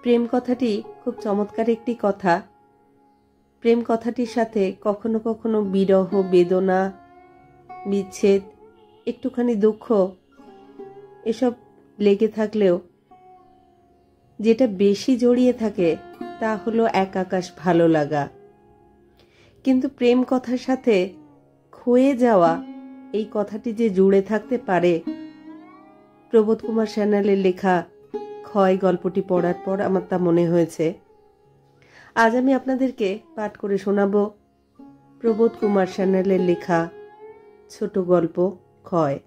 প্রেম কথাটি খুব চমৎকার একটি কথা। প্রেম কথাটির সাথে কখনো কখনো বিরহ, বেদনা, বিচ্ছেদ, একটুখানি দুঃখ এসব লেগে থাকলেও যেটা বেশি জড়িয়ে থাকে তা হলো এক আকাশ ভালো লাগা। কিন্তু প্রেম কথার সাথে ক্ষয়ে যাওয়া এই কথাটি যে জুড়ে থাকতে পারে, প্রবোধ কুমার সান্যালের লেখা ক্ষয় গল্পটি পড়ার পর আমার তা মনে হয়েছে। আজ আমি আপনাদেরকে পাঠ করে শোনাব প্রবোধ কুমার সান্যালের লেখা ছোট গল্প ক্ষয়।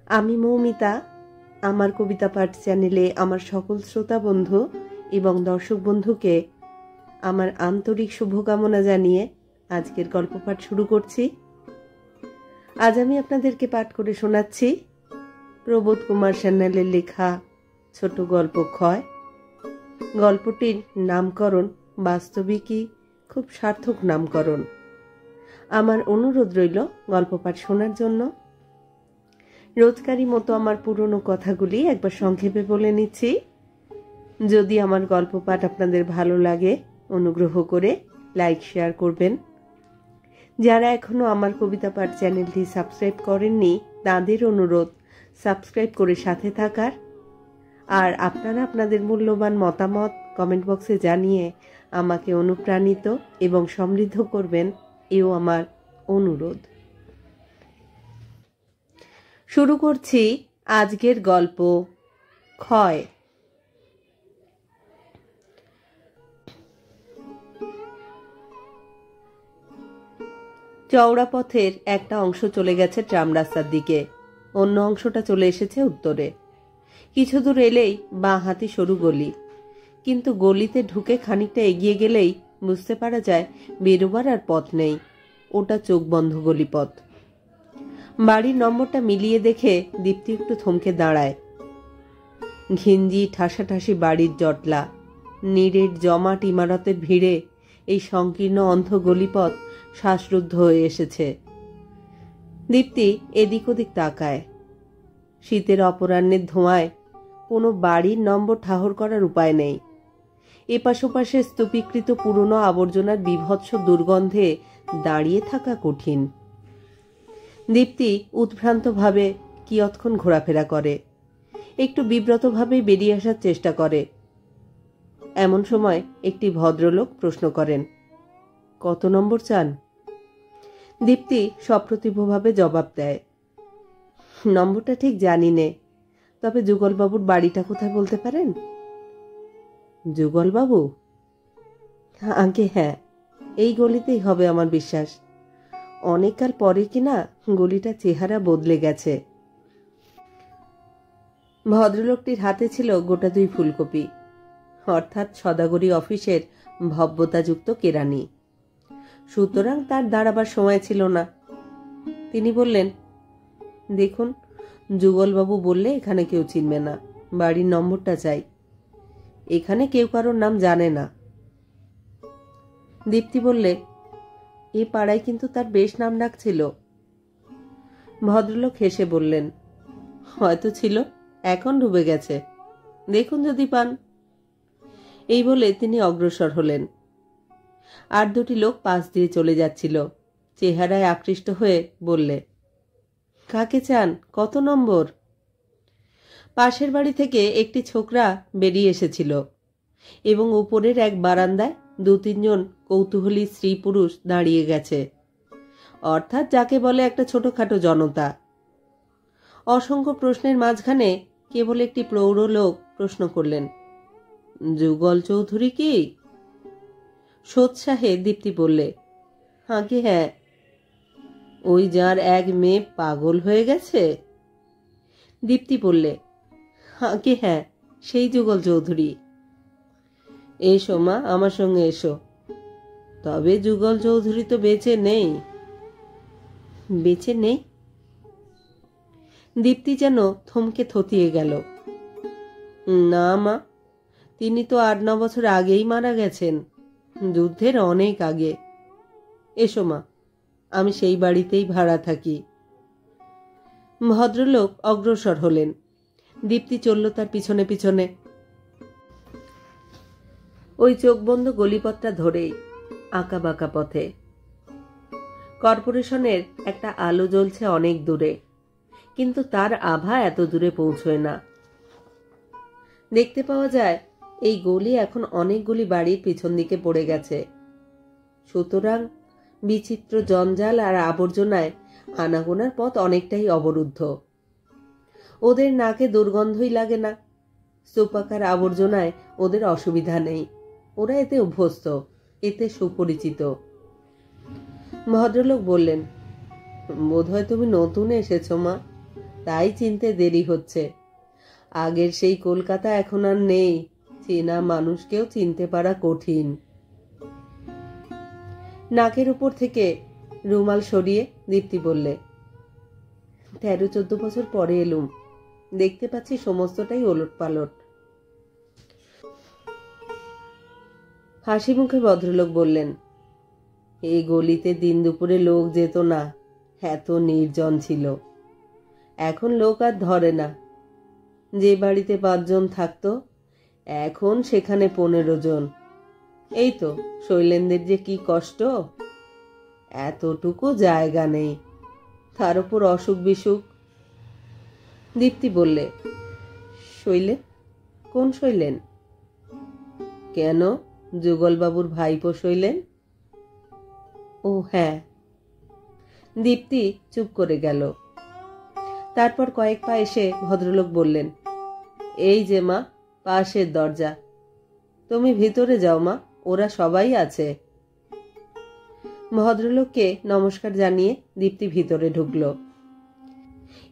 আমি মৌমিতা। আমার কবিতা পাঠ চ্যানেলে আমার সকল শ্রোতা বন্ধু এবং দর্শক বন্ধুকে আমার আন্তরিক শুভকামনা জানিয়ে আজকের গল্প পাঠ শুরু করছি। আজ আমি আপনাদেরকে পাঠ করে শোনাচ্ছি প্রবোধ কুমার সান্যালের লেখা ছোট গল্প ক্ষয়। গল্পটির নামকরণ বাস্তবিকই খুব সার্থক নামকরণ। আমার অনুরোধ রইল গল্প পাঠ শোনার জন্য। রোজকারই মতো আমার পুরনো কথাগুলি একবার সংক্ষেপে বলে নিচ্ছি। যদি আমার গল্প পাঠ আপনাদের ভালো লাগে অনুগ্রহ করে লাইক শেয়ার করবেন। যারা এখনো আমার কবিতা পাঠ চ্যানেলটি সাবস্ক্রাইব করেননি তাদের অনুরোধ সাবস্ক্রাইব করে সাথে থাকার। আর আপনারা আপনাদের মূল্যবান মতামত কমেন্ট বক্সে জানিয়ে আমাকে অনুপ্রাণিত এবং সমৃদ্ধ করবেন, এও আমার অনুরোধ। শুরু করছি আজকের গল্প ক্ষয়। চওড়া পথের একটা অংশ চলে গেছে ট্রাম রাস্তার দিকে, অন্য অংশটা চলে এসেছে উত্তরে। কিছু দূর এলেই বাঁ হাতি সরু গলি, কিন্তু গলিতে ঢুকে খানিকটা এগিয়ে গেলেই বুঝতে পারা যায় বেরোবার আর পথ নেই, ওটা চোখ বন্ধ গলিপথ। বাড়ির নম্বরটা মিলিয়ে দেখে দীপ্তি একটু থমকে দাঁড়ায়। ঘিঞ্জি ঠাসাঠাসি বাড়ির জটলা, নিরেট জমাট ইমারতের ভিড়ে এই সংকীর্ণ অন্ধ গলিপথ শ্বাসরুদ্ধ হয়ে এসেছে। দীপ্তি এদিক ওদিক তাকায়। শীতের অপরাহ্নের ধোঁয়ায় কোনো বাড়ির নম্বর ঠাহর করার উপায় নেই। এপাশ ওপাশে স্তূপীকৃত পুরনো আবর্জনার বিভৎস দুর্গন্ধে দাঁড়িয়ে থাকা কঠিন। দীপ্তি উদ্ভ্রান্তভাবে কিয়ৎক্ষণ ঘোরাফেরা করে, একটু বিব্রতভাবেই বেরিয়ে আসার চেষ্টা করে। এমন সময় একটি ভদ্রলোক প্রশ্ন করেন, কত নম্বর চান? দীপ্তি সপ্রতিভভাবে জবাব দেয়, নম্বরটা ঠিক জানি নে, তবে যুগলবাবুর বাড়িটা কোথায় বলতে পারেন? যুগলবাবু? আগে হ্যাঁ, এই গলিতেই হবে আমার বিশ্বাস। অনেককাল পরে কিনা গলিটা চেহারা বদলে গেছে। ভদ্রলোকটির হাতে ছিল গোটা 2 ফুলকপি, অর্থাৎ সদাগরি অফিসের ভব্যতাযুক্ত কেরানি। সুতরাং তার দাঁড়াবার সময় ছিল না। তিনি বললেন, দেখুন, যুগলবাবু বললে এখানে কেউ চিনবে না, বাড়ির নম্বরটা চাই। এখানে কেউ কারোর নাম জানে না। দীপ্তি বললে, এ পাড়ায় কিন্তু তার বেশ নাম ডাক ছিল। ভদ্রলোক হেসে বললেন, হয়তো ছিল, এখন ডুবে গেছে, দেখুন যদি পান। এই বলে তিনি অগ্রসর হলেন। আর 2টি লোক পাশ দিয়ে চলে যাচ্ছিল। চেহারায় আকৃষ্ট হয়ে বললে, কাকে চান, কত নম্বর? পাশের বাড়ি থেকে একটি ছোকরা বেরিয়ে এসেছিল এবং উপরের এক বারান্দায় 2-3 জন কৌতূহলী স্ত্রী পুরুষ দাঁড়িয়ে গেছে, অর্থাৎ যাকে বলে একটা ছোটখাটো জনতা। অসংখ্য প্রশ্নের মাঝখানে কেবল একটি প্রৌঢ় লোক প্রশ্ন করলেন, যুগল চৌধুরী কি? সোৎসাহে দীপ্তি বললে, আগে হ্যাঁ। ওই যার এক মেয়ে পাগল হয়ে গেছে? দীপ্তি বললে, আগে হ্যাঁ, সেই যুগল চৌধুরী। এসো মা, আমার সঙ্গে এসো। তবে যুগল চৌধুরী তো বেঁচে নেই। বেঁচে নেই? দীপ্তি যেন থমকে থতিয়ে গেল। না মা, তিনি তো 8-9 বছর আগেই মারা গেছেন, যুদ্ধের অনেক আগে। এসো মা, আমি সেই বাড়িতেই ভাড়া থাকি। ভদ্রলোক অগ্রসর হলেন। দীপ্তি চলল তার পিছনে পিছনে। ওই চোখ বন্ধ গলিপথটা ধরেই আঁকা বাঁকা পথে। কর্পোরেশনের একটা আলো জ্বলছে অনেক দূরে, কিন্তু তার আভা এত দূরে পৌঁছয় না। দেখতে পাওয়া যায় এই গলি এখন অনেকগুলি বাড়ির পিছন দিকে পড়ে গেছে। সুতরাং বিচিত্র জঞ্জাল আর আবর্জনায় আনাগোনার পথ অনেকটাই অবরুদ্ধ। ওদের নাকে দুর্গন্ধই লাগে না। স্তূপাকার আবর্জনায় ওদের অসুবিধা নেই, ওরা এতে অভ্যস্ত, এতে সুপরিচিত। ভদ্রলোক বললেন, বোধহয় তুমি নতুন এসেছো মা, তাই চিনতে দেরি হচ্ছে। আগের সেই কলকাতা এখন আর নেই, চেনা মানুষকেও চিনতে পারা কঠিন। নাকের উপর থেকে রুমাল সরিয়ে দীপ্তি বললে, 13-14 বছর পরে এলুম, দেখতে পাচ্ছি সমস্তটাই ওলট পালট। হাসি মুখে ভদ্রলোক বললেন, এই গলিতে দিন দুপুরে লোক যেত না, এত নির্জন ছিল। এখন লোক আর ধরে না। যে বাড়িতে 5 জন থাকতো, এখন সেখানে 15 জন। এই তো শৈলেনদের যে কি কষ্ট, এতটুকু জায়গা নেই, তার উপর অসুখ বিসুখ। দীপ্তি বললে, শৈলেন? কোন শৈলেন? কেন, যুগলবাবুর ভাইপো শৈলেন? ও হ্যাঁ। দীপ্তি চুপ করে গেল। তারপর কয়েক পা এসে ভদ্রলোক বললেন, এই যে মা, পাশের দরজা, তুমি ভিতরে যাও মা, ওরা সবাই আছে। ভদ্রলোককে নমস্কার জানিয়ে দীপ্তি ভিতরে ঢুকল।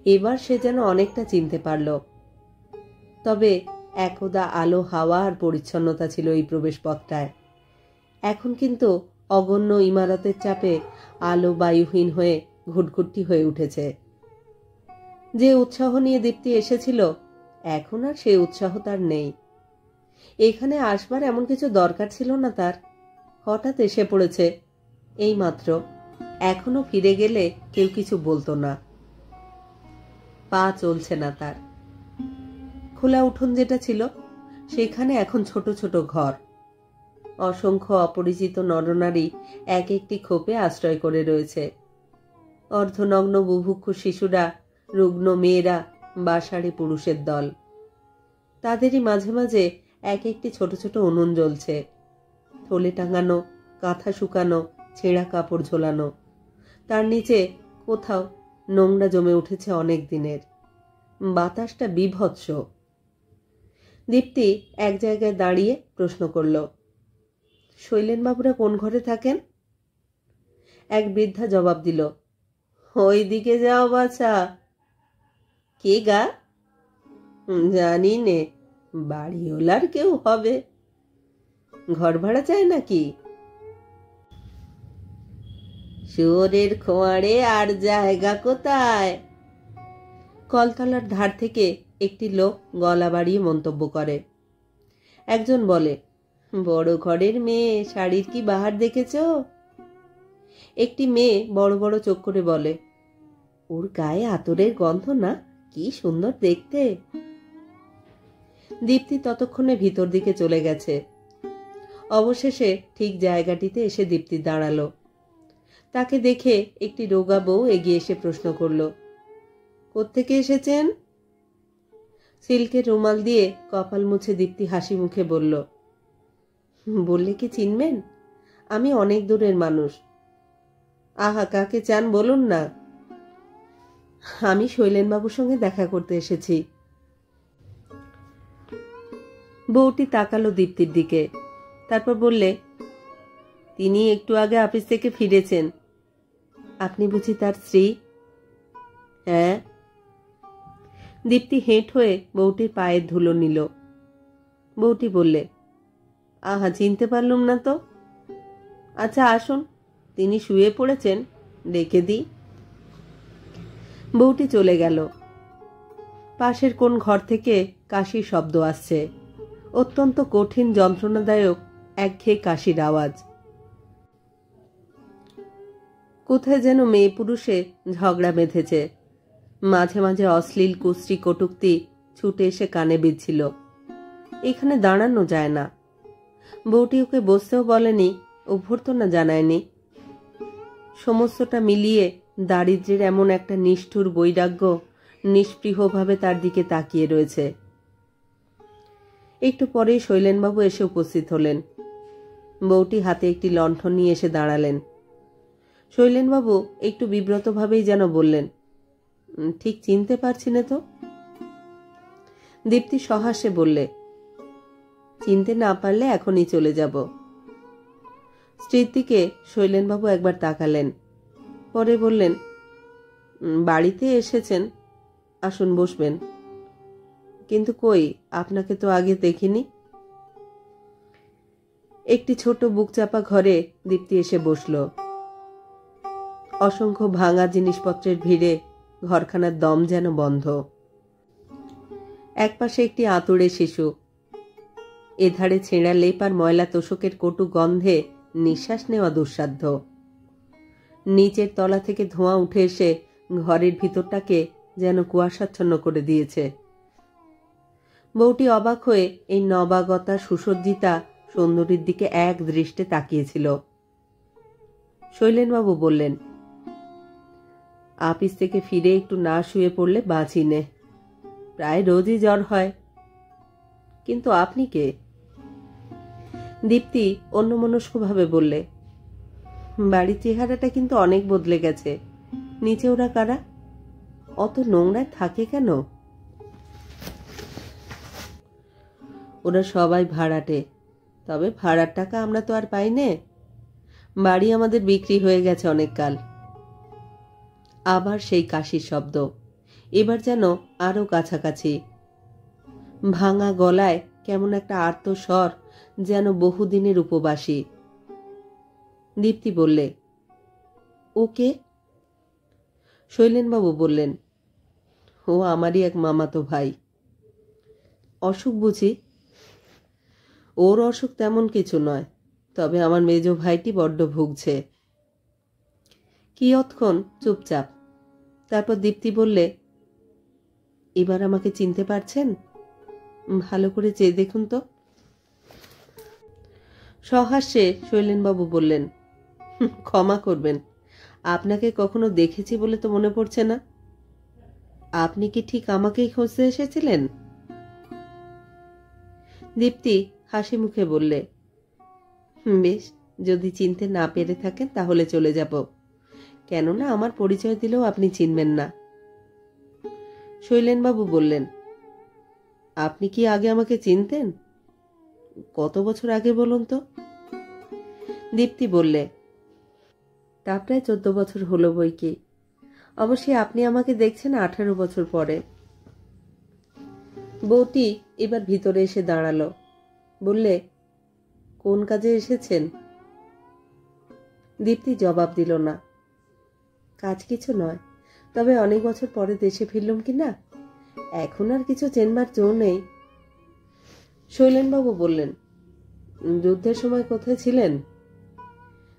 এবার সে যেন অনেকটা চিনতে পারল। তবে একদা আলো, হাওয়া আর পরিচ্ছন্নতা ছিল এই প্রবেশপথটায়। এখন কিন্তু অগণ্য ইমারতের চাপে আলো বায়ুহীন হয়ে ঘুটঘুটি হয়ে উঠেছে। যে উৎসাহ নিয়ে দীপ্তি এসেছিল, এখন আর সেই উৎসাহ তার নেই। এখানে আসবার এমন কিছু দরকার ছিল না তার, হঠাৎ এসে পড়েছে এই মাত্র। এখনো ফিরে গেলে কেউ কিছু বলতো না। পা চলছে না তার। খোলা উঠোন যেটা ছিল, সেখানে এখন ছোট ছোট ঘর। অসংখ্য অপরিচিত নরনারী এক একটি খোপে আশ্রয় করে রয়েছে। অর্ধনগ্ন বুভুক্ষু শিশুরা, রুগ্ন মেয়েরা, বাসাড়ে পুরুষের দল। তাদেরই মাঝে মাঝে এক একটি ছোট ছোট উনুন জ্বলছে। থলে টাঙানো, কাঁথা শুকানো, ছেঁড়া কাপড় ঝোলানো। তার নিচে কোথাও নোংরা জমে উঠেছে অনেক দিনের। বাতাসটা বীভৎস। দীপ্তি এক জায়গায় দাঁড়িয়ে প্রশ্ন করল, শৈলেনবাবুরা কোন ঘরে থাকেন? এক বৃদ্ধা জবাব দিল, ওই দিকে যাও বাছা। কে গা? জানি নে, বাড়িওয়ালার কেউ হবে। ঘর ভাড়া চায় নাকি? শুয়োরের খোঁয়াড়ে আর জায়গা কোথায়? কলতলার ধার থেকে একটি লোক গলা বাড়িয়ে মন্তব্য করে। একজন বলে, বড় ঘরের মেয়ে, শাড়ির কি বাহার দেখেছ? একটি মেয়ে বড় বড় চোখ করে বলে, ওর গায়ে আতরের গন্ধ না, কি সুন্দর দেখতে। দীপ্তি ততক্ষণে ভিতর দিকে চলে গেছে। অবশেষে ঠিক জায়গাটিতে এসে দীপ্তি দাঁড়ালো। তাকে দেখে একটি রোগা বউ এগিয়ে এসে প্রশ্ন করল, কোত্থেকে এসেছেন? সিল্কের রুমাল দিয়ে কপাল মুছে দীপ্তি হাসি মুখে বলল, বললে কি চিনবেন? আমি অনেক দূরের মানুষ। আহা, কাকে চান বলুন না। আমি শৈলেনবাবুর সঙ্গে দেখা করতে এসেছি। বউটি তাকালো দীপ্তির দিকে, তারপর বললে, তিনি একটু আগে অফিস থেকে ফিরেছেন। আপনি বুঝি তার স্ত্রী? হ্যাঁ। দীপ্তি হেঁট হয়ে বউটির পায়ের ধুলো নিল। বউটি বললে, আহা, চিনতে পারলুম না তো। আচ্ছা আসুন, তিনি শুয়ে পড়েছেন, ডেকে দিই। বউটি চলে গেল। পাশের কোন ঘর থেকে কাশির শব্দ আসছে, অত্যন্ত কঠিন, যন্ত্রণাদায়ক একঘেয়ে কাশির আওয়াজ। কোথায় যেন মেয়ে পুরুষে ঝগড়া বেঁধেছে। মাঝে মাঝে অশ্লীল কুশ্রী কটূক্তি ছুটে এসে কানে বিঁধছিল। এখানে দাঁড়ানো যায় না। বউটি ওকে বসতেও বলেনি, অভ্যর্থনা জানায়নি। সমস্তটা মিলিয়ে দারিদ্র্যের এমন একটা নিষ্ঠুর বৈরাগ্য নিষ্পৃহভাবে তার দিকে তাকিয়ে রয়েছে। একটু পরেই শৈলেনবাবু এসে উপস্থিত হলেন। বউটি হাতে একটি লণ্ঠন নিয়ে এসে দাঁড়ালেন। শৈলেনবাবু একটু বিব্রতভাবেই যেন বললেন, ঠিক চিনতে পারছি না তো। দীপ্তি সহাস্যে বললে, চিনতে না পারলে এখনই চলে যাব। স্ত্রীর দিকে শৈলেনবাবু একবার তাকালেন, পরে বললেন, বাড়িতে এসেছেন, আসুন বসবেন। কিন্তু কই, আপনাকে তো আগে দেখিনি। একটি ছোট বুকচাপা ঘরে দীপ্তি এসে বসল। অসংখ্য ভাঙা জিনিসপত্রের ভিড়ে ঘরখানার দম যেন বন্ধ। একপাশে একটি আঁতুড়ে শিশু, এধারে ছেঁড়া লেপ আর ময়লা তোশকের কটু গন্ধে নিঃশ্বাস নেওয়া দুঃসাধ্য। নিচের তলা থেকে ধোঁয়া উঠে এসে ঘরের ভিতরটাকে যেন কুয়াশাচ্ছন্ন করে দিয়েছে। বউটি অবাক হয়ে এই নবাগতা সুসজ্জিতা সুন্দরীর দিকে এক দৃষ্টে তাকিয়েছিল। শৈলেনবাবু বললেন, আপিস থেকে ফিরে একটু না শুয়ে পড়লে বাঁচি নে, প্রায় রোজই জ্বর হয়। কিন্তু আপনি কে? দীপ্তি অন্যমনস্কভাবে বললে, বাড়ির চেহারাটা কিন্তু অনেক বদলে গেছে। নিচে ওরা কারা? অত নোংরায় থাকে কেন? ওরা সবাই ভাড়াটে, তবে ভাড়ার টাকা আমরা তো আর পাই নে। বাড়ি আমাদের বিক্রি হয়ে গেছে অনেক কাল। আবার সেই কাশির শব্দ, এবার যেন আরো কাছাকাছি। ভাঙা গলায় কেমন একটা আর্তস্বর, যেন বহুদিনের উপবাসী। দীপ্তি বললে, ওকে? শৈলেনবাবু বললেন, ও আমারই এক মামাতো ভাই। অসুখ বুঝি? ওর অসুখ তেমন কিছু নয়, তবে আমার মেজ ভাইটি বড্ড ভুগছে। কিয়ৎক্ষণ চুপচাপ, তারপর দীপ্তি বললে, এবার আমাকে চিনতে পারছেন? ভালো করে চেয়ে দেখুন তো। সহাস্যে শৈলেনবাবু বললেন, ক্ষমা করবেন, আপনাকে কখনো দেখেছি বলে তো মনে পড়ছে না। আপনি কি ঠিক আমাকেই খুঁজতে এসেছিলেন? দীপ্তি হাসি মুখে বললে, বেশ, যদি চিনতে না পেরে থাকেন তাহলে চলে যাব, কেননা আমার পরিচয় দিলেও আপনি চিনবেন না। শৈলেনবাবু বললেন, আপনি কি আগে আমাকে চিনতেন? কত বছর আগে বলুন তো? দীপ্তি বললে, তা প্রায় 14 বছর হলো বই কি। অবশ্যই আপনি আমাকে দেখছেন 18 বছর পরে। বউটি এবার ভিতরে এসে দাঁড়ালো, বললে, কোন কাজে এসেছেন? দীপ্তি জবাব দিল না। কাজ কিছু নয়, তবে অনেক বছর পরে দেশে ফিরলুম কিনা, এখন আর কিছু চেনবার জো নেই। শৈলেনবাবু বললেন, যুদ্ধের সময় কোথায় ছিলেন?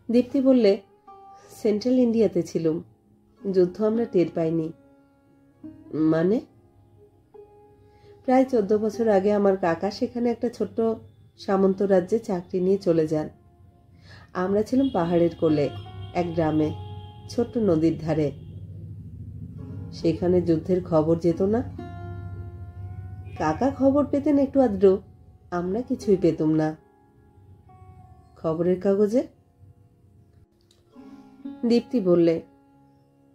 দীপ্তি বললে, সেন্ট্রাল ইন্ডিয়াতে ছিলুম, যুদ্ধ আমরা টের পাইনি। মানে? প্রায় 14 বছর আগে আমার কাকা সেখানে একটা ছোট্ট সামন্ত রাজ্যে চাকরি নিয়ে চলে যান। আমরা ছিলাম পাহাড়ের কোলে এক গ্রামে, ছোট্ট নদীর ধারে। সেখানে যুদ্ধের খবর যেত না। কাকা খবর পেতেন একটু আধটু, আমরা কিছুই পেতুম না। খবরের কাগজে? দীপ্তি বললে,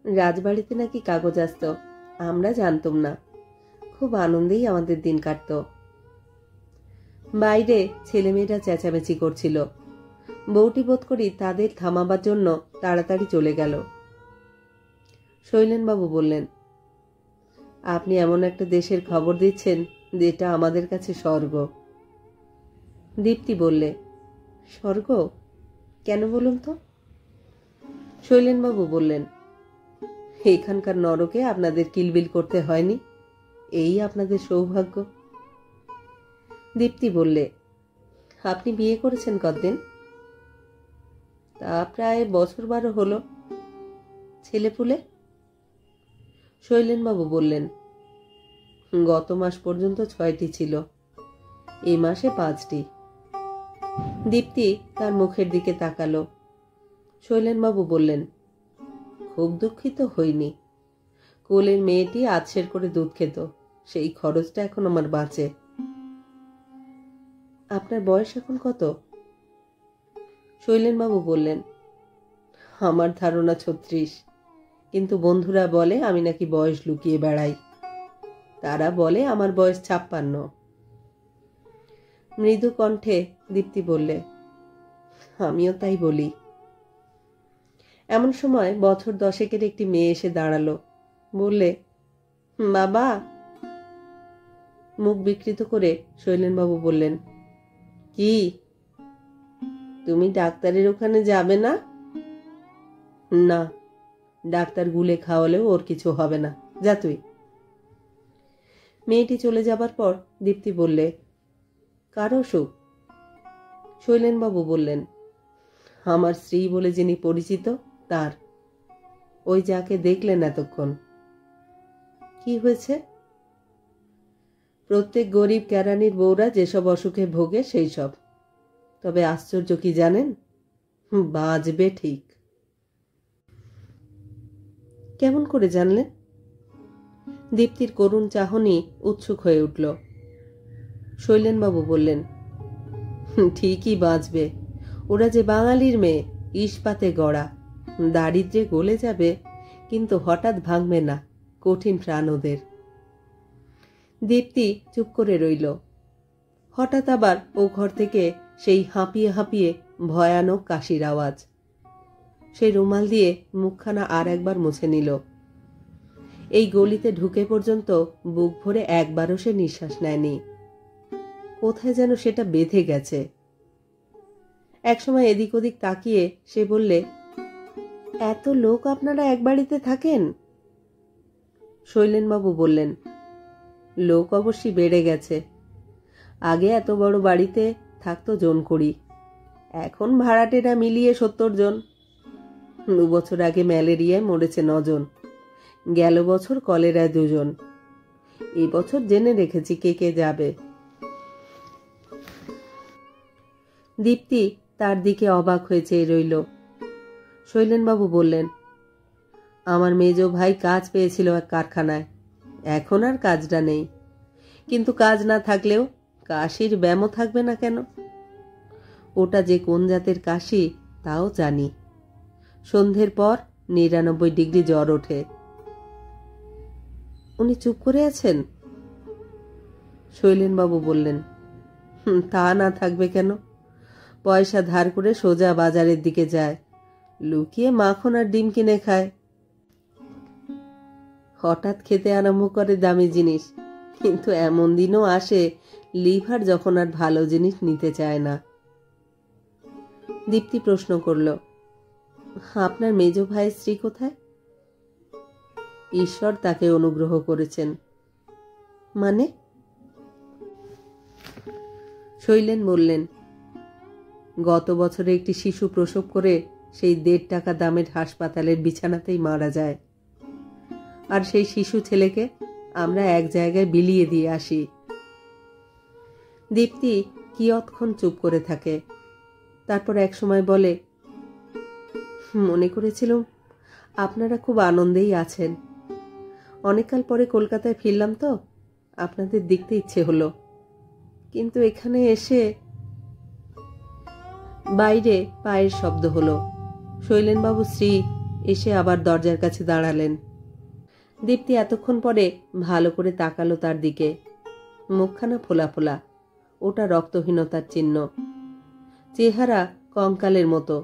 রাজবাড়িতে নাকি কাগজ আসত, আমরা জানতুম না। খুব আনন্দেই আমাদের দিন কাটত। বাইরে ছেলেমেয়েরা চেঁচামেচি করছিল। বউটি বোধ করি তাদের থামাবার জন্য তাড়াতাড়ি চলে গেল। শৈলেনবাবু বললেন, আপনি এমন একটা দেশের খবর দিচ্ছেন যেটা আমাদের কাছে স্বর্গ। দীপ্তি বললে, স্বর্গ কেন বলুন তো? শৈলেনবাবু বললেন, এখানকার নরকে আপনাদের কিলবিল করতে হয়নি, এই আপনাদের সৌভাগ্য। দীপ্তি বললে, আপনি বিয়ে করেছেন কতদিন? তা প্রায় বছর 12 হলো। ছেলেপুলে? শৈলেনবাবু বললেন, গত মাস পর্যন্ত 6টি ছিল, এই মাসে 5টি। দীপ্তি তার মুখের দিকে তাকালো। শৈলেনবাবু বললেন, খুব দুঃখিত হইনি। কোলের মেয়েটি আছের করে দুধ খেত, সেই খরচটা এখন আমার বাঁচে। আপনার বয়স এখন কত? শৈলেনবাবু বললেন, আমার ধারণা 36, কিন্তু বন্ধুরা বলে আমি নাকি বয়স লুকিয়ে বেড়াই। তারা বলে আমার বয়স 56। মৃদু কণ্ঠে দীপ্তি বললে, আমিও তাই বলি। এমন সময় বছর 10-এর একটি মেয়ে এসে দাঁড়ালো, বললে, বাবা। মুখ বিকৃত করে শৈলেনবাবু বললেন, কি? তুমি ডাক্তারের ওখানে যাবে না? না, ডাক্তার গুলে খাওয়ালেও ওর কিছু হবে না, যা তুই। মেয়েটি চলে যাবার পর দীপ্তি বললে, কার অসুখ? শৈলেনবাবু বললেন, আমার স্ত্রী বলে যিনি পরিচিত তার। ওই যাকে দেখলেন এতক্ষণ। কি হয়েছে? প্রত্যেক গরিব কেরানির বউরা যেসব অসুখে ভোগে সেই সব। তবে আশ্চর্য কি জানেন, বাঁচবে ঠিক। কেমন করে জানলেন? দীপ্তির করুণ চাহনি উৎসুক হয়ে উঠল। শৈলেনবাবু বললেন, ঠিকই বাঁচবে। ওরা যে বাঙালির মেয়ে, ইস্পাতে গড়া, দারিদ্র্যে গলে যাবে কিন্তু হঠাৎ ভাঙবে না, কঠিন প্রাণ ওদের। দীপ্তি চুপ করে রইল। হঠাৎ আবার ও ঘর থেকে সেই হাঁপিয়ে হাঁপিয়ে ভয়ানক কাশির আওয়াজ। সেই রুমাল দিয়ে মুখখানা আর একবার মুছে নিল। এই গলিতে ঢুকে পর্যন্ত বুক ভরে একবারও সে নিঃশ্বাস নেয়নি। কোথায় যেন সেটা বেঁধে গেছে। একসময় এদিক ওদিক তাকিয়ে সে বললে, এত লোক আপনারা এক বাড়িতে থাকেন? শৈলেনবাবু বললেন, লোক অবশ্যই বেড়ে গেছে। আগে এত বড় বাড়িতে থাকতো জন কুড়ি, এখন ভাড়াটেরা মিলিয়ে 70 জন। 2 বছর আগে ম্যালেরিয়ায় মরেছে 9 জন, গেল বছর কলেরায় 2 জন। এই বছর জেনে রেখেছি কে কে যাবে। দীপ্তি তার দিকে অবাক হয়ে চেয়ে রইল। শৈলেনবাবু বললেন, আমার মেজ ভাই কাজ পেয়েছিল এক কারখানায়, এখন আর কাজটা নেই। কিন্তু কাজ না থাকলেও কাশির ব্যামো থাকবে না কেন? ওটা যে কোন জাতের কাশি তাও জানি। সন্ধ্যের পর 99 ডিগ্রি জ্বর ওঠে। উনি চুপ করে আছেন। শৈলেনবাবু বললেন, তা না থাকবে কেন? পয়সা ধার করে সোজা বাজারের দিকে যায়, লুকিয়ে মাখন আর ডিম কিনে খায়। হঠাৎ খেতে আরম্ভ করে দামি জিনিস, কিন্তু এমন দিনও আসে লিভার যখন আর ভালো জিনিস নিতে চায় না। দীপ্তি প্রশ্ন করল, আপনার মেজ ভাইয়ের স্ত্রী কোথায়? ঈশ্বর তাকে অনুগ্রহ করেছেন। মানে? শৈলেন বললেন, গত বছরে একটি শিশু প্রসব করে সেই 1.5 টাকা দামের হাসপাতালের বিছানাতেই মারা যায়। আর সেই শিশু ছেলেকে আমরা এক জায়গায় বিলিয়ে দিয়ে আসি। দীপ্তি কিয়ৎক্ষণ চুপ করে থাকে, তারপর এক সময় বলে, মনে করেছিলাম আপনারা খুব আনন্দেই আছেন। অনেককাল পরে কলকাতায় ফিরলাম তো আপনাদের দেখতে ইচ্ছে হলো, কিন্তু এখানে এসে। বাইরে পায়ের শব্দ হলো। শৈলেনবাবু স্ত্রী এসে আবার দরজার কাছে দাঁড়ালেন। দীপ্তি এতক্ষণ পরে ভালো করে তাকালো তার দিকে। মুখখানা ফোলা ফোলা, ওটা রক্তহীনতার চিহ্ন। চেহারা কঙ্কালের মতো।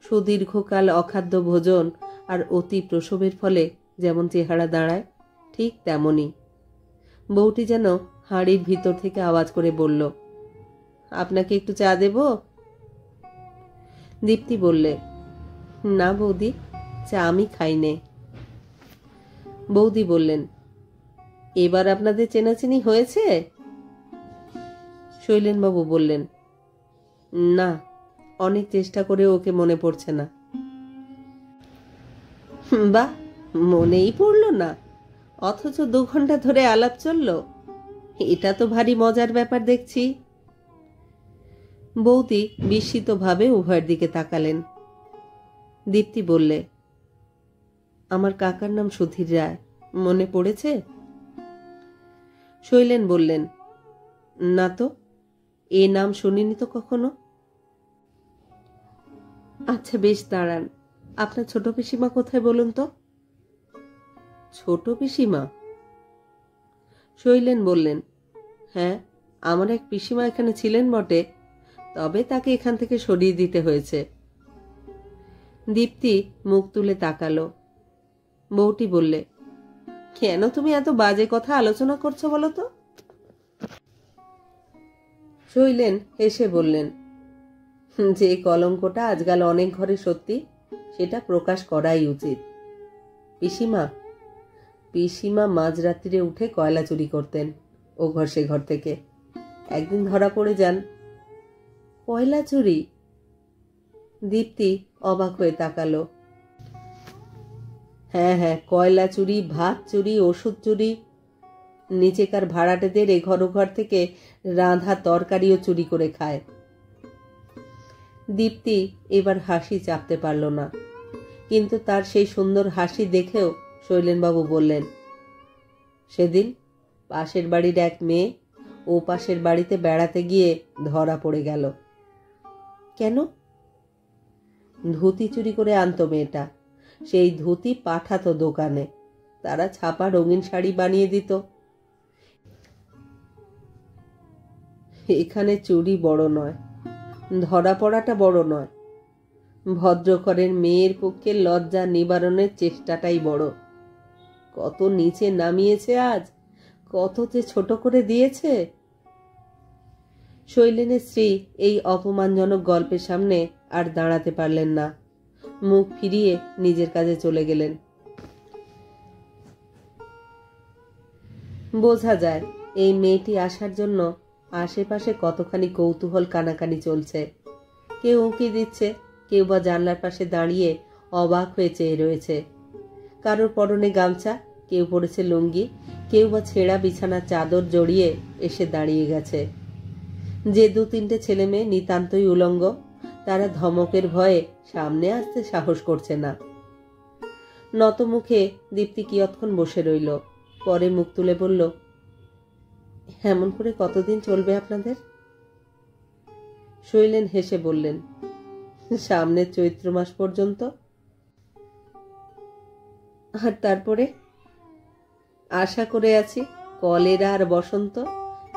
সুদীর্ঘকাল অখাদ্য ভোজন আর অতি প্রসবের ফলে যেমন চেহারা দাঁড়ায় ঠিক তেমনই। বউটি যেন হাঁড়ির ভিতর থেকে আওয়াজ করে বলল, আপনাকে একটু চা দেব? দীপ্তি বললে, না বৌদি, চা আমি খাইনে। বৌদি বললেন, এবার আপনাদের চেনাচেনি হয়েছে? শৈলেনবাবু বললেন, না, অনেক চেষ্টা করে ওকে মনে পড়ছে না। বাহ, মনেই পড়ল না, অথচ 2 ঘন্টা ধরে আলাপ চলল। এটা তো ভারী মজার ব্যাপার দেখছি। বৌদি বিস্মিতভাবে উভয়ের দিকে তাকালেন। দীপ্তি বললে, আমার কাকার নাম সুধীর রায়, মনে পড়েছে? শৈলেন বললেন, না তো, এ নাম শুনিনি তো কখনো। আচ্ছা বেশ, দাঁড়ান, আপনার ছোট পিসিমা কোথায় বলুন তো? ছোট পিসিমা? শৈলেন বললেন, হ্যাঁ, আমার এক পিসিমা এখানে ছিলেন বটে, তবে তাকে এখান থেকে সরিয়ে দিতে হয়েছে। দীপ্তি মুখ তুলে তাকালো। বউটি বললে, কেন তুমি এত বাজে কথা আলোচনা করছো বলো তো? শৈলেন হেসে বললেন, যে কলঙ্কটা আজকাল অনেক ঘরে সত্যি, সেটা প্রকাশ করাই উচিত। পিসিমা মাঝরাত্রিরে উঠে কয়লা চুরি করতেন, ও ঘর সে ঘর থেকে। একদিন ধরা পড়ে যান। কয়লা চুরি? দীপ্তি অবাক হয়ে তাকালো। হ্যাঁ, কয়লা চুরি, ভাত চুরি, ওষুধ চুরি, নিচেকার ভাড়াটেদের এ ঘর ও ঘর থেকে রাঁধা তরকারিও চুরি করে খায়। দীপ্তি এবার হাসি চাপতে পারল না, কিন্তু তার সেই সুন্দর হাসি দেখেও শৈলেনবাবু বললেন, সেদিন পাশের বাড়ির এক মেয়ে ও পাশের বাড়িতে বেড়াতে গিয়ে ধরা পড়ে গেল। কেন? ধুতি চুরি করে আনতো মেয়েটা, সেই ধুতি পাঠাতো দোকানে, তারা ছাপা রঙিন শাড়ি বানিয়ে দিত। এখানে চুরি বড় নয়, ধরা পড়াটা বড় নয়, ভদ্রঘরের মেয়ের পক্ষে লজ্জা নিবারণের চেষ্টাটাই বড়। কত নিচে নামিয়েছে আজ, কত যে ছোট করে দিয়েছে। শৈলেনের স্ত্রী এই অপমানজনক গল্পের সামনে আর দাঁড়াতে পারলেন না, মুখ ফিরিয়ে নিজের কাজে চলে গেলেন। বোঝা যায় এই মেয়েটি আসার জন্য আশেপাশে কতখানি কৌতূহল কানাকানি চলছে। কেউ উঁকি দিচ্ছে, কেউ বা জানলার পাশে দাঁড়িয়ে অবাক হয়ে চেয়ে রয়েছে। কারোর পরনে গামছা, কেউ পড়েছে লুঙ্গি, কেউ বা ছেঁড়া বিছানার চাদর জড়িয়ে এসে দাঁড়িয়ে গেছে। যে 2-3টে ছেলে মেয়ে নিতান্তই উলঙ্গ, তারা ধমকের ভয়ে সামনে আসতে সাহস করছে না। নত মুখে দীপ্তি কিয়ৎক্ষণ বসে রইল, পরে মুখ তুলে বলল, এমন করে কতদিন চলবে আপনাদের? শৈলেন হেসে বললেন, সামনের চৈত্র মাস পর্যন্ত। আর তারপরে? আশা করে আছি কলেরা আর বসন্ত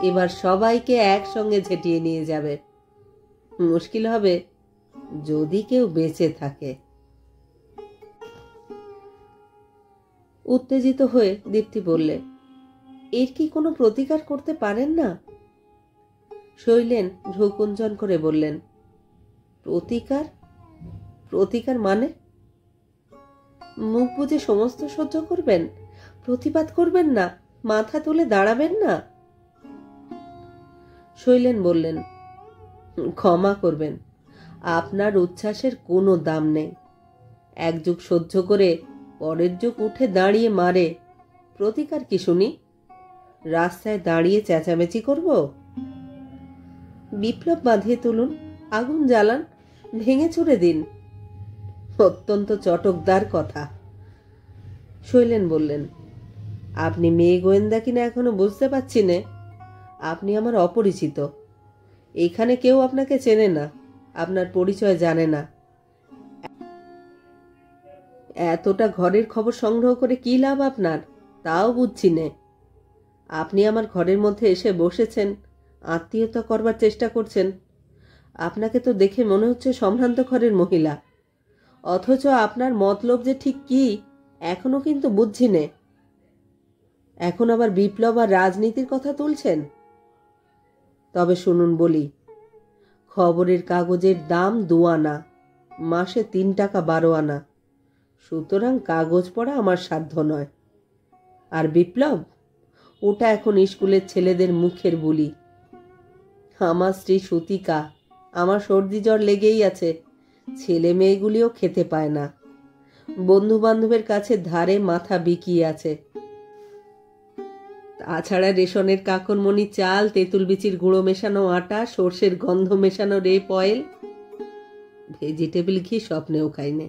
এবার সবাইকে একসঙ্গে ঝেঁটিয়ে নিয়ে যাবে। মুশকিল হবে যদি কেউ বেঁচে থাকে। উত্তেজিত হয়ে দীপ্তি বললে, এর কি কোনো প্রতিকার করতে পারেন না? শৈলেন ভ্রুকুঞ্চন করে বললেন, প্রতিকার? প্রতিকার মানে? মুখ বুজে সমস্ত সহ্য করবেন, প্রতিবাদ করবেন না, মাথা তুলে দাঁড়াবেন না? শৈলেন বললেন, ক্ষমা করবেন, আপনার উচ্ছ্বাসের কোনো দাম নেই। এক যুগ সহ্য করে পরের যুগ উঠে দাঁড়িয়ে মারে, প্রতিকার কি শুনি? রাস্তায় দাঁড়িয়ে চেঁচামেচি করব? বিপ্লব বাঁধিয়ে তুলুন, আগুন জ্বালান, ভেঙে চুরে দিন। অত্যন্ত চটকদার কথা। শৈলেন বললেন, আপনি মেয়ে গোয়েন্দা কিনা এখনো বুঝতে পারছি না। আপনি আমার অপরিচিত, এখানে কেউ আপনাকে চেনে না, আপনার পরিচয় জানে না। এতটা ঘরের খবর সংগ্রহ করে কি লাভ আপনার, তাও বুঝছি নে। আপনি আমার ঘরের মধ্যে এসে বসেছেন, আত্মীয়তা করবার চেষ্টা করছেন। আপনাকে তো দেখে মনে হচ্ছে সম্ভ্রান্ত ঘরের মহিলা, অথচ আপনার মতলব যে ঠিক কি এখনো কিন্তু বুঝছি নে। এখন আবার বিপ্লব আর রাজনীতির কথা তুলছেন। তবে শুনুন বলি, খবরের কাগজের দাম 2 আনা, মাসে 3 টাকা 12 আনা, সুতরাং কাগজ পড়া আমার সাধ্য নয়। আর বিপ্লব, ওটা এখন স্কুলের ছেলেদের মুখের বুলি। আমার স্ত্রী সুতিকা, আমার সর্দি জ্বর লেগেই আছে, ছেলে মেয়েগুলিও খেতে পায় না, বন্ধু বান্ধবের কাছে ধারে মাথা বিকিয়ে আছে। তাছাড়া রেশনের কাকরমণি চাল, তেঁতুল বিচির গুঁড়ো মেশানো আটা, সর্ষের গন্ধ মেশানো রেপ অয়েল, ভেজিটেবল ঘি স্বপ্নেও খাইনে।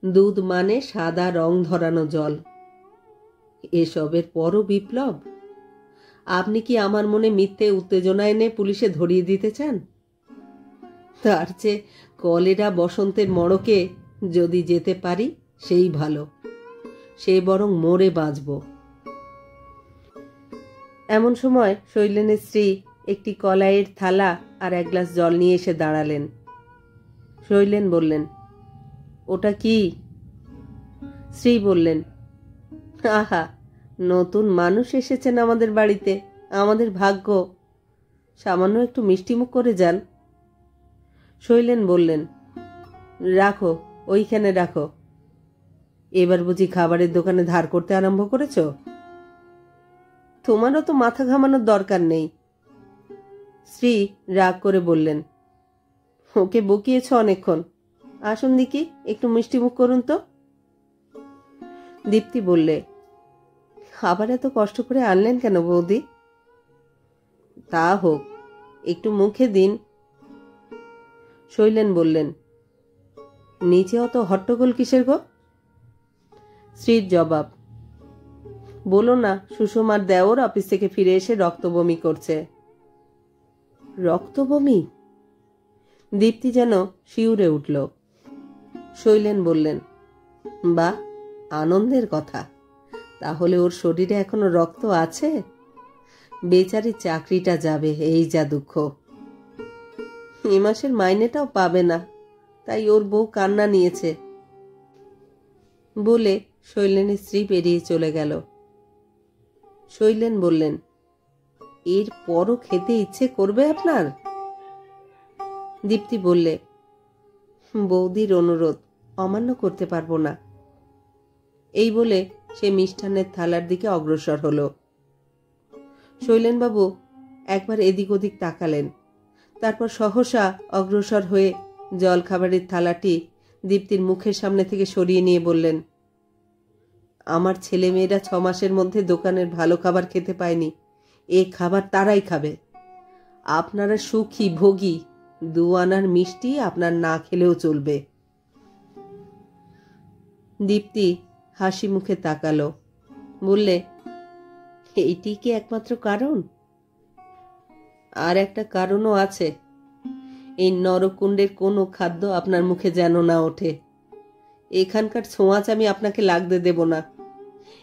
দুধ মানে সাদা রং ধরানো জল। এসবের পরও বিপ্লব? আপনি কি আমার মনে মিথ্যে উত্তেজনা এনে পুলিশে ধরিয়ে দিতে চান? তার চেয়ে কলেরা বসন্তের মড়কে যদি যেতে পারি সেই ভালো, সে বরং মরে বাঁচব। এমন সময় শৈলেনের স্ত্রী একটি কলাইয়ের থালা আর এক গ্লাস জল নিয়ে এসে দাঁড়ালেন। শৈলেন বললেন, ওটা কি? স্ত্রী বললেন, আহা, নতুন মানুষ এসেছেন আমাদের বাড়িতে, আমাদের ভাগ্য, সামান্য একটু মিষ্টিমুখ করে যান। শৈলেন বললেন, রাখো, ওইখানে রাখো। এবার বুঝি খাবারের দোকানে ধার করতে আরম্ভ করেছ? তোমারও তো মাথা ঘামানোর দরকার নেই। স্ত্রী রাগ করে বললেন, ওকে বকিয়েছ অনেকক্ষণ, আসুন দেখি একটু মিষ্টিমুখ করুন তো। দীপ্তি বললে, আবার এত কষ্ট করে আনলেন কেন বৌদি? তা হোক, একটু মুখে দিন। শৈলেন বললেন, নিচে অত হট্টগোল কিসের গো? স্ত্রীর জবাব, বলো না সুষমার দেওর অফিস থেকে ফিরে এসে রক্তবমি করছে। রক্তবমি? দীপ্তি যেন শিউরে উঠল। শৈলেন বললেন, বাহ, আনন্দের কথা। তাহলে ওর শরীরে এখনো রক্ত আছে? বেচারির চাকরিটা যাবে, এই যা দুঃখ। এ মাসের মাইনেটাও পাবে না, তাই ওর বউ কান্না নিয়েছে বলে শৈলেনের স্ত্রী বেরিয়ে চলে গেল। শৈলেন বললেন, এর পরও খেতে ইচ্ছে করবে আপনার? দীপ্তি বললে, বৌদির অনুরোধ অমান্য করতে পারবো না। এই বলে সে মিষ্টান্নের থালার দিকে অগ্রসর হল। শৈলেনবাবু একবার এদিক ওদিক তাকালেন, তারপর সহসা অগ্রসর হয়ে জল খাবারের থালাটি দীপ্তির মুখের সামনে থেকে সরিয়ে নিয়ে বললেন, আমার ছেলে মেয়েরা 6 মাসের মধ্যে দোকানের ভালো খাবার খেতে পায়নি, এ খাবার তারাই খাবে। আপনারা সুখী ভোগী, 2 আনার মিষ্টি আপনার না খেলেও চলবে। দীপ্তি হাসি মুখে তাকালো, বললে, এইটি কি একমাত্র কারণ? আর একটা কারণও আছে। এই নরকুণ্ডের কোনো খাদ্য আপনার মুখে যেন না ওঠে। এখানকার ছোঁয়াচ আমি আপনাকে লাগতে দেব না।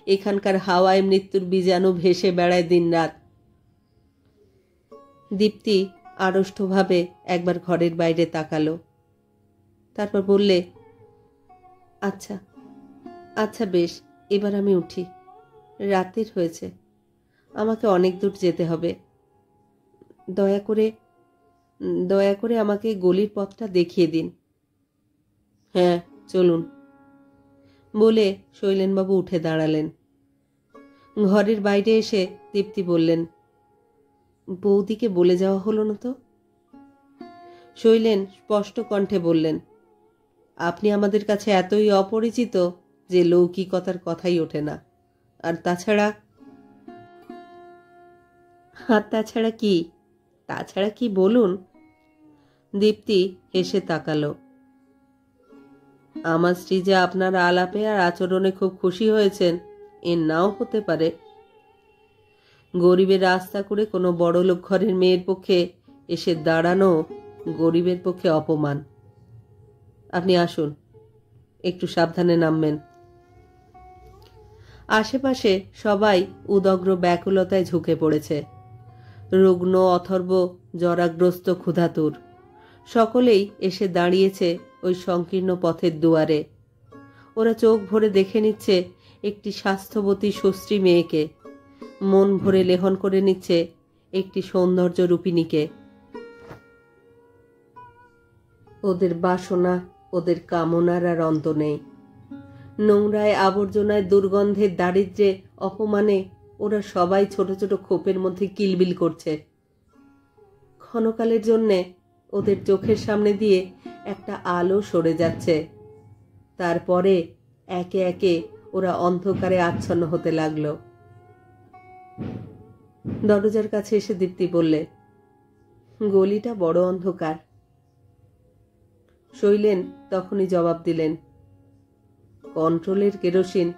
এখানকার হাওয়ায় মৃত্যুর বীজাণু ভেসে বেড়ায় দিনরাত। দীপ্তি আড়ষ্টভাবে একবার ঘরের বাইরে তাকালো, তারপর বললে, আচ্ছা আচ্ছা, বেশ, এবার আমি উঠি, রাতের হয়েছে, আমাকে অনেক দূর যেতে হবে। দয়া করে আমাকে গলির পথটা দেখিয়ে দিন। হ্যাঁ, চলুন, বলে শৈলেনবাবু উঠে দাঁড়ালেন। ঘরের বাইরে এসে দীপ্তি বললেন, বৌদিকে বলে যাওয়া হলো না তো? শৈলেন স্পষ্ট কণ্ঠে বললেন, আপনি আমাদের কাছে এতই অপরিচিত যে লৌকিকতার কথাই ওঠে না। আর তাছাড়া কি বলুন? দীপ্তি হেসে তাকালো। আমার স্ত্রী যে আপনার আলাপে আর আচরণে খুব খুশি হয়েছেন, এ নাও হতে পারে। গরিবের রাস্তা করে কোনো বড়লোক ঘরের মেয়ের পক্ষে এসে দাঁড়ানো গরিবের পক্ষে অপমান। আপনি আসুন, একটু সাবধানে নামবেন। আশেপাশে সবাই উদগ্র ব্যাকুলতায় ঝুঁকে পড়েছে। রুগ্ন, অথর্ব, জরাগ্রস্ত, ক্ষুধাতুর সকলেই এসে দাঁড়িয়েছে ওই সংকীর্ণ পথের দুয়ারে। ওরা চোখ ভরে দেখে নিচ্ছে একটি স্বাস্থ্যবতী সুশ্রী মেয়েকে, মন ভরে লেহন করে নিচ্ছে একটি সৌন্দর্য রূপিণীকে। ওদের বাসনা, ওদের কামনার আর অন্ত নেই। নোংরায়, আবর্জনায়, দুর্গন্ধের, দারিদ্র্যে, অপমানে ওরা সবাই ছোট ছোট খোপের মধ্যে কিলবিল করছে। ক্ষণকালের জন্যে ওদের চোখের সামনে দিয়ে একটা আলো সরে যাচ্ছে, তারপরে একে একে ওরা অন্ধকারে আচ্ছন্ন হতে লাগলো। দরজার কাছে এসে দীপ্তি বললে, গলিটা বড় অন্ধকার। শৈলেন তখনই জবাব দিলেন, কন্ট্রোলের কেরোসিন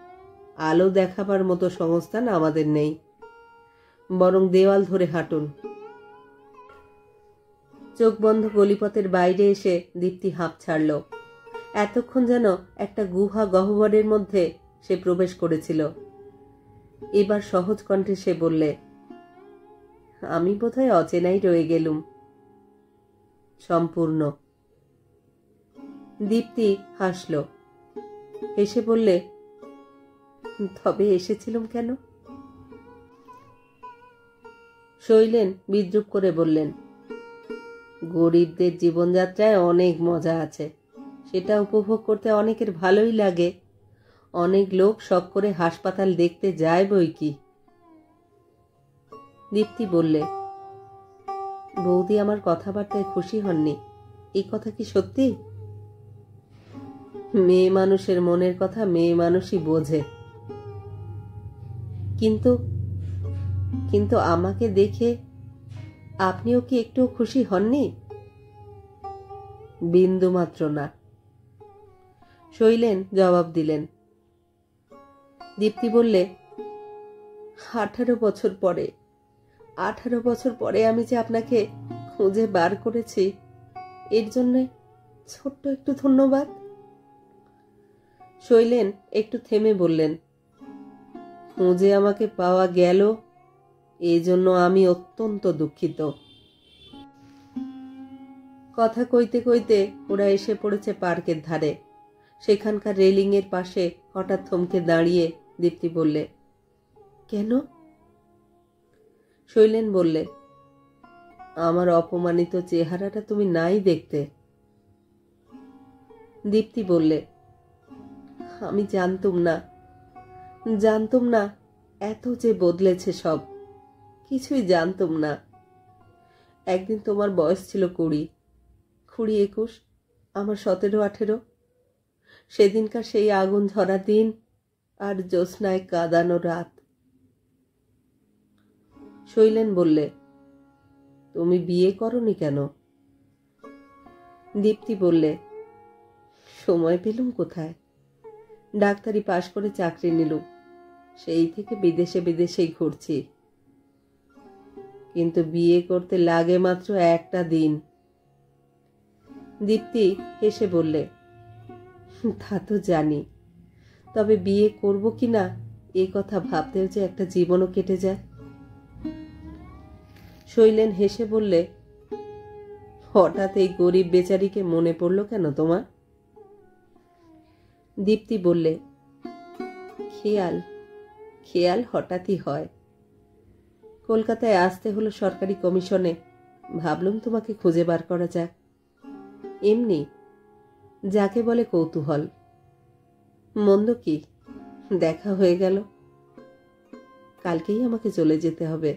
আলো দেখাবার মতো সংস্থান আমাদের নেই, বরং দেওয়াল ধরে হাঁটুন। চোখ বন্ধ গলিপথের বাইরে এসে দীপ্তি হাঁপ ছাড়ল। এতক্ষণ যেন একটা গুহা গহ্বরের মধ্যে সে প্রবেশ করেছিল। এবার সহজ কণ্ঠে সে বললে, আমি বোধহয় অচেনাই রয়ে গেলুম। সম্পূর্ণ। দীপ্তি হাসল, হেসে বললে, তবে এসেছিলাম কেন? শৈলেন বিদ্রূপ করে বললেন, গরিবদের জীবনযাত্রায় অনেক মজা আছে, সেটা উপভোগ করতে অনেকের ভালোই লাগে। অনেক লোক শখ করে হাসপাতাল দেখতে যায় বই কি। দীপ্তি বললে, বৌদি আমার কথাবার্তায় খুশি হননি, এই কথা কি সত্যি? মেয়ে মানুষের মনের কথা মেয়ে মানুষই বোঝে। কিন্তু কিন্তু আমাকে দেখে আপনিও কি একটু খুশি হননি? বিন্দু মাত্র না, শৈলেন জবাব দিলেন। দীপ্তি বললে, 18 বছর পরে 18 বছর পরে আমি যে আপনাকে খুঁজে বার করেছি, এর জন্য ছোট্ট একটু ধন্যবাদ। শৈলেন একটু থেমে বললেন, খুঁজে আমাকে পাওয়া গেল, এই জন্য আমি অত্যন্ত দুঃখিত। কথা কইতে কইতে ওরা এসে পড়েছে পার্কের ধারে। সেখানকার রেলিং এর পাশে হঠাৎ থমকে দাঁড়িয়ে দীপ্তি বললে, কেন? শৈলেন বললে, আমার অপমানিত চেহারাটা তুমি নাই দেখতে। দীপ্তি বললে, আমি জানতুম না এত যে বদলেছে সব, কিছুই জানতুম না। একদিন তোমার বয়স ছিল 20, 21, আমার 17-18। সেদিনকার সেই আগুন ঝরা দিন আর জ্যোৎস্নায় কাঁদানো রাত। শৈলেন বললে, তুমি বিয়ে করনি কেন? দীপ্তি বললে, সময় পেলুম কোথায়, ডাক্তারি পাশ করে চাকরি নিলুম, সেই থেকে বিদেশেই ঘুরছি। কিন্তু বিয়ে করতে লাগে মাত্র একটা দিন। দীপ্তি হেসে বললে, তা তো জানি, তবে বিয়ে করব কিনা এ কথা ভাবতেও যে একটা জীবনও কেটে যায়। শৈলেন হেসে বললে, হঠাৎ এই গরিব বেচারিকে মনে পড়লো কেন তোমার? দীপ্তি বললে, খেয়াল হঠাৎই হয়। কলকাতায় আসতে হলো সরকারি কমিশনে, ভাবলুম তোমাকে খুঁজে বার করা যাক। এমনি, যাকে বলে কৌতূহল। মন্দ কি, দেখা হয়ে গেল। কালকেই আমাকে চলে যেতে হবে।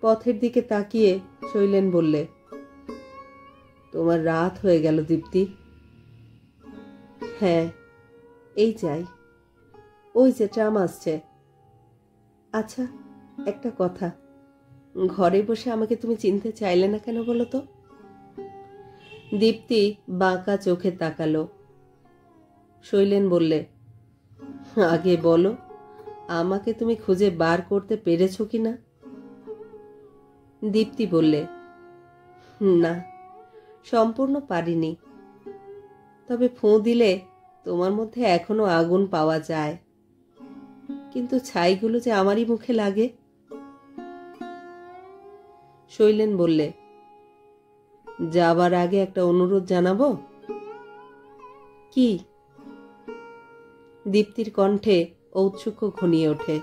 পথের দিকে তাকিয়ে শৈলেন বললে, তোমার রাত হয়ে গেল দীপ্তি। হ্যাঁ, এই যাই, ওই যে ট্রাম আসছে। আচ্ছা, একটা কথা, ঘরে বসে আমাকে তুমি চিনতে চাইলে না কেন বলো তো? দীপ্তি বাঁকা চোখে তাকালো। শৈলেন বললে, আগে বলো, আমাকে তুমি খুঁজে বার করতে পেরেছো কিনা? দীপ্তি বললে, না, সম্পূর্ণ পারিনি, তবে ফোঁ দিলে তোমার মধ্যে এখনো আগুন পাওয়া যায়, কিন্তু ছাইগুলো যে আমারই মুখে লাগে। শৈলেন বললে, যাবার আগে একটা অনুরোধ জানাবো। কি? দীপ্তির কণ্ঠে ঔৎসুক্য ঘনিয়ে ওঠে।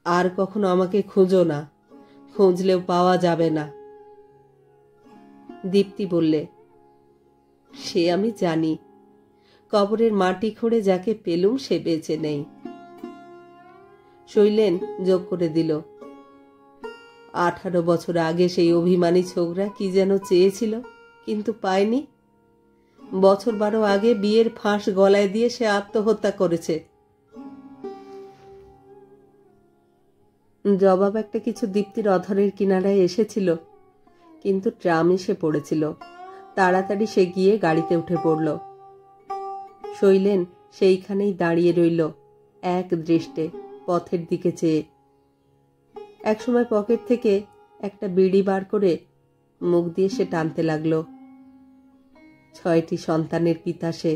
আর কখনো আমাকে খুঁজো না, খুঁজলেও পাওয়া যাবে না। দীপ্তি বললে, সে আমি জানি, কবরের মাটি খুঁড়ে যাকে পেলুম সে বেঁচে নেই। শৈলেন যোগ করে দিল, 18 বছর আগে সেই অভিমানী ছোকরা কি যেন চেয়েছিল, কিন্তু পায়নি। বছর 12 আগে বিয়ের ফাঁস গলায় দিয়ে সে আত্মহত্যা করেছে। জবাব একটা কিছু দীপ্তির অধরের কিনারায় এসেছিল, কিন্তু ট্রাম এসে পড়েছিল। তাড়াতাড়ি সে গিয়ে গাড়িতে উঠে পড়ল। শৈলেন সেইখানেই দাঁড়িয়ে রইল, এক দৃষ্টে পথের দিকে চেয়ে। একসময় পকেট থেকে একটা বিড়ি বার করে মুখ দিয়ে সে টানতে লাগলো। 6টি সন্তানের পিতা সে,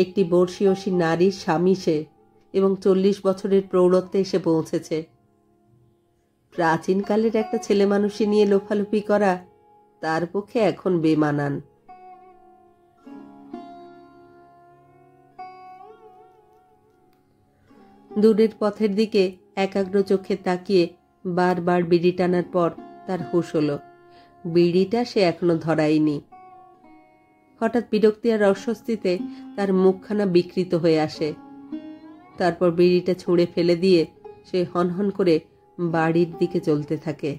একটি বর্ষীয়সী নারীর স্বামী সে, এবং 40 বছরের প্রৌঢ়ত্বে এসে পৌঁছেছে। প্রাচীনকালের একটা ছেলে মানুষই নিয়ে লোফালুপি করা তার পক্ষে এখন বেমানান। দূরের পথের দিকে একাগ্র চোখে তাকিয়ে বারবার বিড়ি টানার পর তার হুঁশ হলো, বিড়িটা সে এখনো ধরায়নি। হঠাৎ বিরক্তি আর অস্বস্তিতে তার মুখখানা বিকৃত হয়ে আসে। তারপর বিড়িটা ছুঁড়ে ফেলে দিয়ে সে হনহন করে বাড়ির দিকে চলতে থাকে।